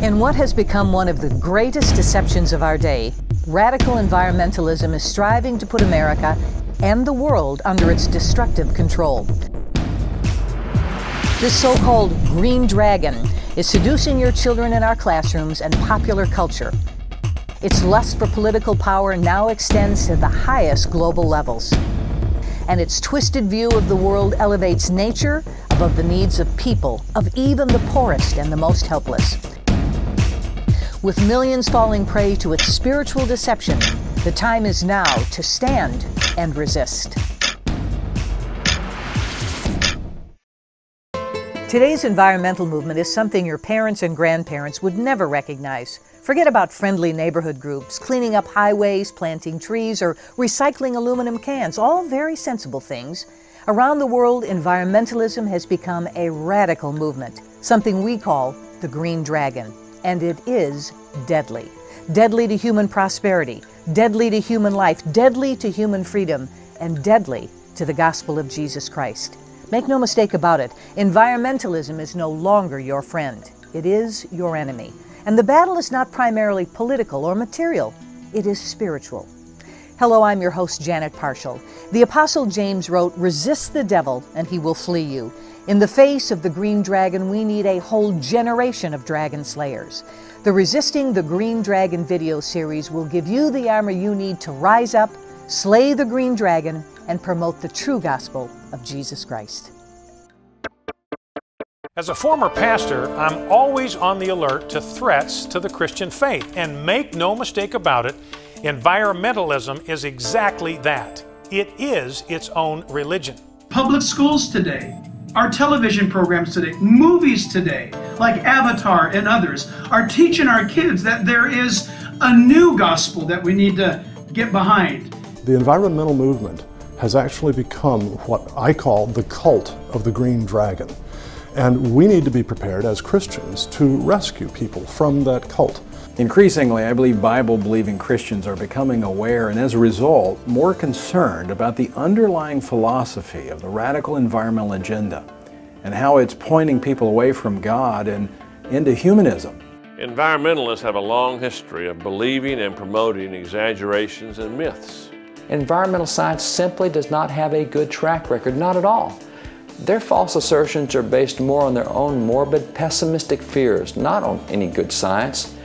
In what has become one of the greatest deceptions of our day, radical environmentalism is striving to put America and the world under its destructive control. This so-called Green Dragon is seducing your children in our classrooms and popular culture. Its lust for political power now extends to the highest global levels. And its twisted view of the world elevates nature above the needs of people, of even the poorest and the most helpless. With millions falling prey to its spiritual deception, the time is now to stand and resist. Today's environmental movement is something your parents and grandparents would never recognize. Forget about friendly neighborhood groups, cleaning up highways, planting trees, or recycling aluminum cans, all very sensible things. Around the world, environmentalism has become a radical movement, something we call the Green Dragon. And it is deadly. Deadly to human prosperity, deadly to human life, deadly to human freedom, and deadly to the gospel of Jesus Christ. Make no mistake about it, environmentalism is no longer your friend. It is your enemy. And the battle is not primarily political or material, it is spiritual. Hello, I'm your host, Janet Parshall. The Apostle James wrote, "Resist the devil, and he will flee you." In the face of the Green Dragon, we need a whole generation of dragon slayers. The Resisting the Green Dragon video series will give you the armor you need to rise up, slay the Green Dragon, and promote the true gospel of Jesus Christ. As a former pastor, I'm always on the alert to threats to the Christian faith. And make no mistake about it, environmentalism is exactly that. It is its own religion. Public schools today, our television programs today, movies today, like Avatar and others, are teaching our kids that there is a new gospel that we need to get behind. The environmental movement has actually become what I call the cult of the Green Dragon. And we need to be prepared as Christians to rescue people from that cult. Increasingly, I believe Bible-believing Christians are becoming aware and as a result, more concerned about the underlying philosophy of the radical environmental agenda and how it's pointing people away from God and into humanism. Environmentalists have a long history of believing and promoting exaggerations and myths. Environmental science simply does not have a good track record, not at all. Their false assertions are based more on their own morbid, pessimistic fears, not on any good science.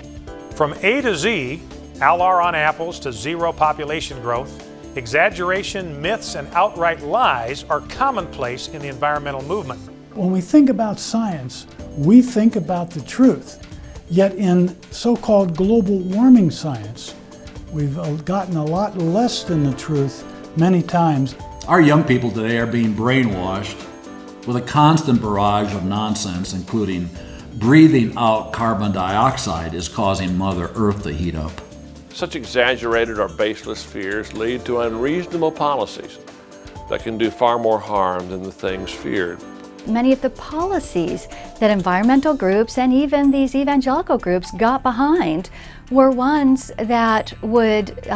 From A to Z, Alar on apples to zero population growth, exaggeration, myths, and outright lies are commonplace in the environmental movement. When we think about science, we think about the truth. Yet in so-called global warming science, we've gotten a lot less than the truth many times. Our young people today are being brainwashed with a constant barrage of nonsense, including breathing out carbon dioxide is causing Mother Earth to heat up. Such exaggerated or baseless fears lead to unreasonable policies that can do far more harm than the things feared. Many of the policies that environmental groups and even these evangelical groups got behind were ones that would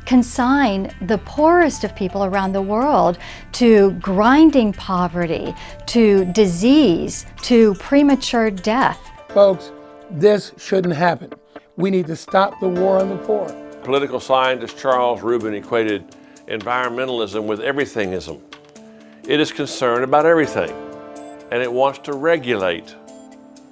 consign the poorest of people around the world to grinding poverty, to disease, to premature death. Folks, this shouldn't happen. We need to stop the war on the poor. Political scientist Charles Rubin equated environmentalism with everythingism. It is concerned about everything, and it wants to regulate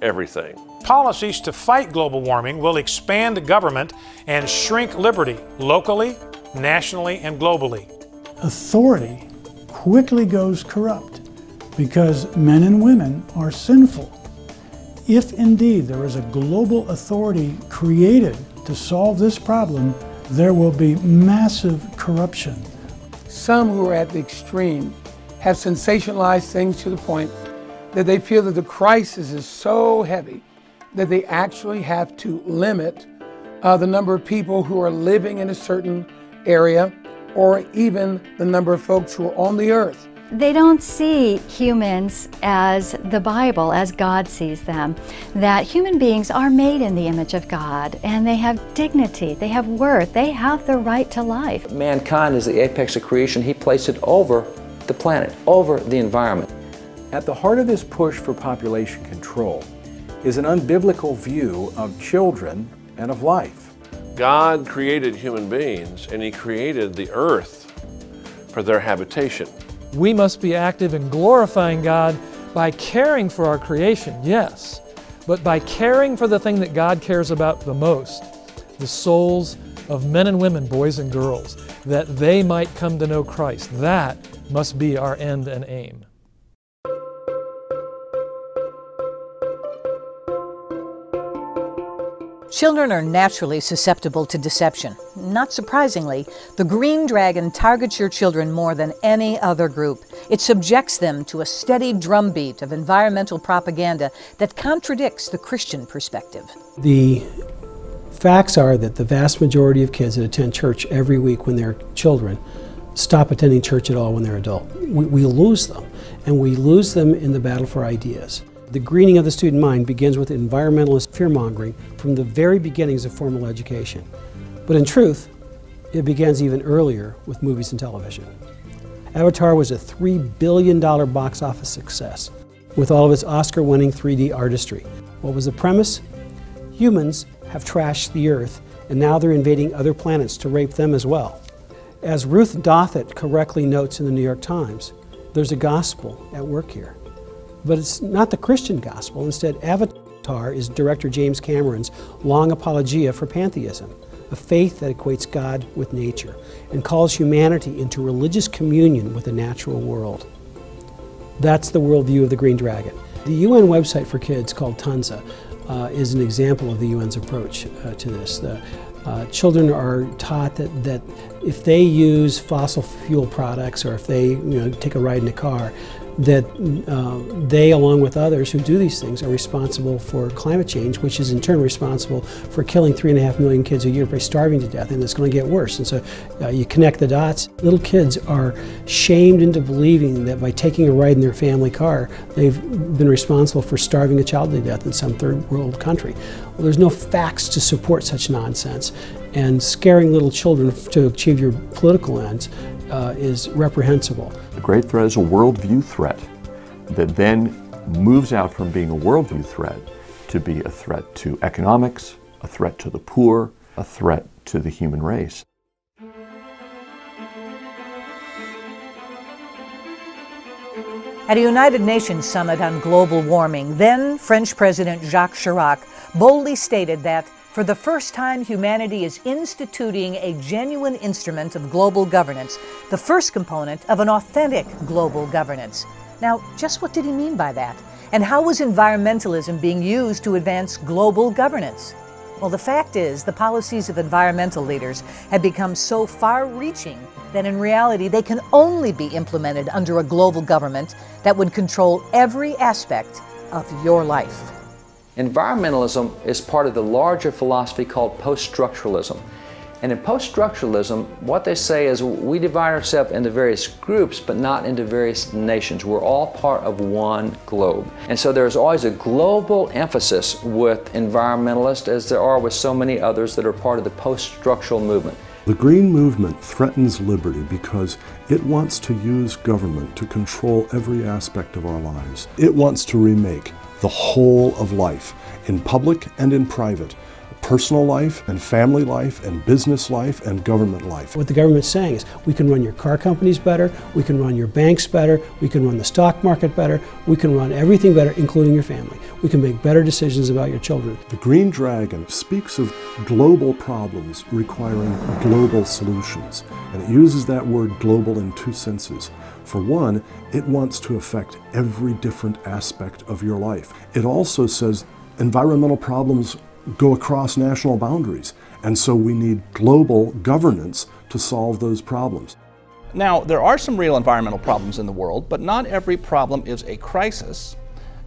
everything. Policies to fight global warming will expand government and shrink liberty locally, nationally, and globally. Authority quickly goes corrupt because men and women are sinful. If indeed there is a global authority created to solve this problem, there will be massive corruption. Some who are at the extreme have sensationalized things to the point that they feel that the crisis is so heavy that they actually have to limit the number of people who are living in a certain area, or even the number of folks who are on the earth. They don't see humans as the Bible, as God sees them, that human beings are made in the image of God, and they have dignity, they have worth, they have the right to life. Mankind is the apex of creation. He placed it over the planet, over the environment. At the heart of this push for population control is an unbiblical view of children and of life. God created human beings, and He created the earth for their habitation. We must be active in glorifying God by caring for our creation, yes, but by caring for the thing that God cares about the most, the souls of men and women, boys and girls, that they might come to know Christ. That must be our end and aim. Children are naturally susceptible to deception. Not surprisingly, the Green Dragon targets your children more than any other group. It subjects them to a steady drumbeat of environmental propaganda that contradicts the Christian perspective. The facts are that the vast majority of kids that attend church every week when they're children stop attending church at all when they're adult. We lose them, and we lose them in the battle for ideas. The greening of the student mind begins with environmentalist fear-mongering from the very beginnings of formal education. But in truth, it begins even earlier with movies and television. Avatar was a $3 billion box office success with all of its Oscar-winning 3D artistry. What was the premise? Humans have trashed the Earth, and now they're invading other planets to rape them as well. As Ruth Dothert correctly notes in the New York Times, there's a gospel at work here. But it's not the Christian gospel. Instead, Avatar is director James Cameron's long apologia for pantheism, a faith that equates God with nature and calls humanity into religious communion with the natural world. That's the worldview of the Green Dragon. The UN website for kids called Tunza is an example of the UN's approach to this. Children are taught that if they use fossil fuel products or if they take a ride in a car, that they, along with others who do these things, are responsible for climate change, which is in turn responsible for killing 3.5 million kids a year by starving to death, and it's going to get worse. And so you connect the dots. Little kids are shamed into believing that by taking a ride in their family car, they've been responsible for starving a child to death in some third world country. Well, there's no facts to support such nonsense, and scaring little children to achieve your political ends is reprehensible. The Great Threat is a worldview threat that then moves out from being a worldview threat to be a threat to economics, a threat to the poor, a threat to the human race. At a United Nations summit on global warming, then French President Jacques Chirac boldly stated that for the first time, humanity is instituting a genuine instrument of global governance, the first component of an authentic global governance. Now, just what did he mean by that? And how was environmentalism being used to advance global governance? Well, the fact is, the policies of environmental leaders have become so far-reaching that in reality they can only be implemented under a global government that would control every aspect of your life. Environmentalism is part of the larger philosophy called post-structuralism. And in post-structuralism, what they say is we divide ourselves into various groups, but not into various nations. We're all part of one globe. And so there's always a global emphasis with environmentalists, as there are with so many others that are part of the post-structural movement. The Green Movement threatens liberty because it wants to use government to control every aspect of our lives. It wants to remake the whole of life, in public and in private, personal life and family life and business life and government life. What the government's saying is we can run your car companies better, we can run your banks better, we can run the stock market better, we can run everything better, including your family. We can make better decisions about your children. The Green Dragon speaks of global problems requiring global solutions, and it uses that word global in two senses. For one, it wants to affect every different aspect of your life. It also says environmental problems go across national boundaries, and so we need global governance to solve those problems. Now, there are some real environmental problems in the world, but not every problem is a crisis,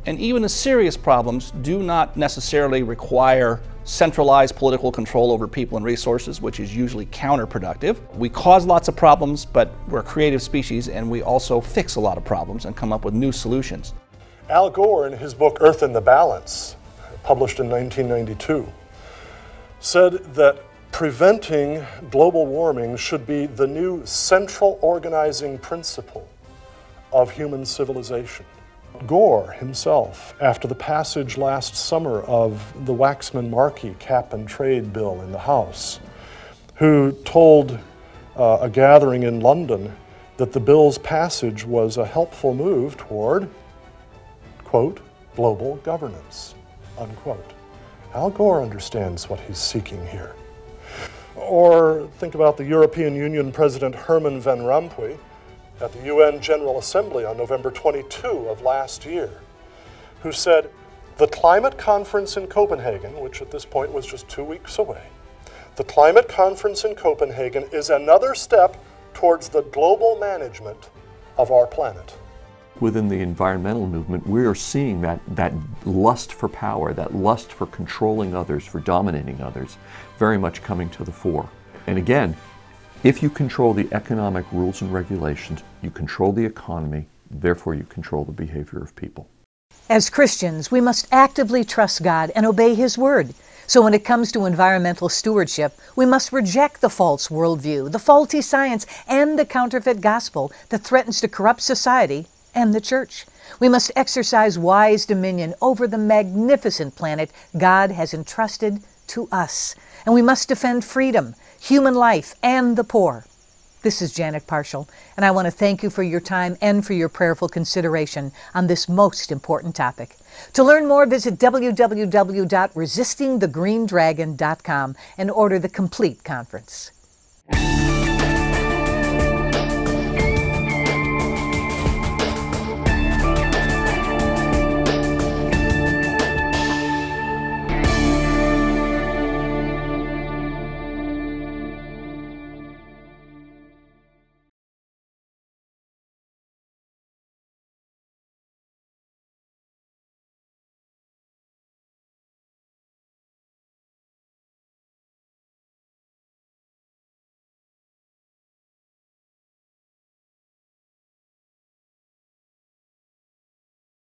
and even the serious problems do not necessarily require centralized political control over people and resources, which is usually counterproductive. We cause lots of problems, but we're a creative species, and we also fix a lot of problems and come up with new solutions. Al Gore, in his book Earth in the Balance, published in 1992, said that preventing global warming should be the new central organizing principle of human civilization. Gore himself, after the passage last summer of the Waxman-Markey cap and trade bill in the House, who told a gathering in London that the bill's passage was a helpful move toward, quote, global governance, unquote. Al Gore understands what he's seeking here. Or think about the European Union President Herman Van Rompuy at the UN General Assembly on November 22 of last year, who said, the climate conference in Copenhagen, which at this point was just 2 weeks away, the climate conference in Copenhagen is another step towards the global management of our planet. Within the environmental movement, we are seeing that lust for power, that lust for controlling others, for dominating others, very much coming to the fore. And again, if you control the economic rules and regulations, you control the economy, therefore you control the behavior of people. As Christians, we must actively trust God and obey His Word. So when it comes to environmental stewardship, we must reject the false worldview, the faulty science, and the counterfeit gospel that threatens to corrupt society and the church. We must exercise wise dominion over the magnificent planet God has entrusted to us. And we must defend freedom, human life, and the poor. This is Janet Parshall, and I want to thank you for your time and for your prayerful consideration on this most important topic. To learn more, visit www.resistingthegreendragon.com and order the complete conference.